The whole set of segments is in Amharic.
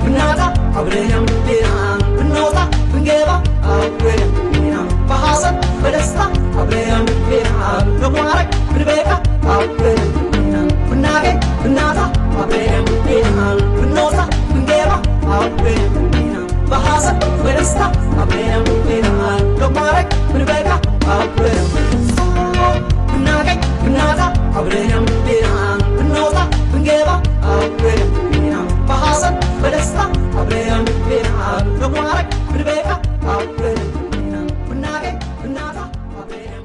ብናጣ አብረን ብንወጣ ብንገባ አብረን በሐዘን በደስታ አብረን በማረግ ብንበቃ አብረን ብናገኝ ብናጣ አብረን ብንወጣ ብንገባ አብረን በሐዘን በደስታ አብረን በማረግ ብንበቃ አብረን ብናገኝ ብናጣ አብረን ብንወጣ ብንገባ አብረን በሐዘን በደስታ አብረን በማረግ ብንበቃ አብረን ብናገኝ ብናጣ አብረን።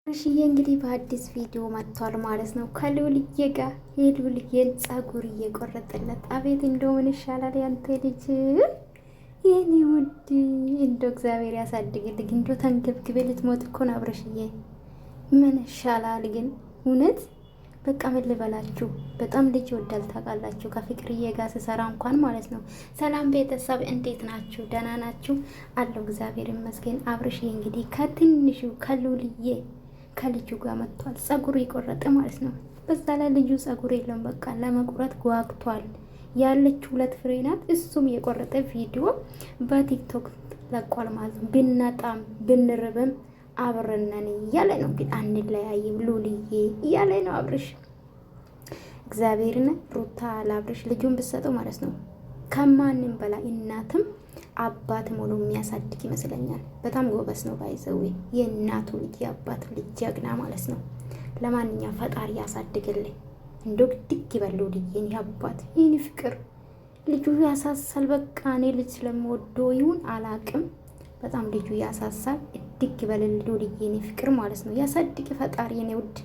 እሺዬ እንግዲህ በአዲስ ቪዲዮ መጥቷል ማለት ነው። ከሉልዬ ጋር የሉልዬን ጸጉር እየቆረጠለት አቤት እንደው ምን ይሻላል ያንተ ልጅ የኔ ውድ እንደው እግዚአብሔር ያሳድግልኝ። እንደው ተንገብግቤ ልትሞት እኮ ነው አብረሽዬ። ምን ይሻላል ግን እውነት በቃ ምን ልበላችሁ፣ በጣም ልጅ ይወዳል ታውቃላችሁ። ከፍቅርዬ ጋር ስሰራ እንኳን ማለት ነው። ሰላም ቤተሰብ እንዴት ናችሁ? ደህና ናችሁ? አለው እግዚአብሔር ይመስገን። አብረሽዬ እንግዲህ ከትንሹ ከሉልዬ ከልጁ ጋር መጥቷል። ጸጉር ይቆረጠ ማለት ነው። በዛ ላይ ልጁ ጸጉር የለውም፣ በቃ ለመቁረጥ ጓግቷል። ያለችው 2 ፍሬ ናት። እሱም የቆረጠ ቪዲዮ በቲክቶክ ለቋል ማለት ነው። ብናጣም ብንርብም አብረነን እያለ ነው እንግዲህ አንለያይም ሉልዬ እያለ ነው አብርሽ። እግዚአብሔርን ሩታ ለአብርሽ ልጁን ብትሰጠው ማለት ነው ከማንም በላይ እናትም አባትም ሆኖ የሚያሳድግ ይመስለኛል። በጣም ጎበስ ነው ባይዘዌ የእናቱ ልጅ የአባቱ ልጅ ጀግና ማለት ነው። ለማንኛውም ፈጣሪ ያሳድግልኝ። እንደው ድግ ይበሉ ልጅ አባት ይህን ፍቅር ልጁ ያሳሳል። በቃ እኔ ልጅ ስለምወደው ይሁን አላቅም፣ በጣም ልጁ ያሳሳል። ድግ ይበልልኝ ልጅ ፍቅር ማለት ነው። ያሳድግ ፈጣሪ የኔ ውድ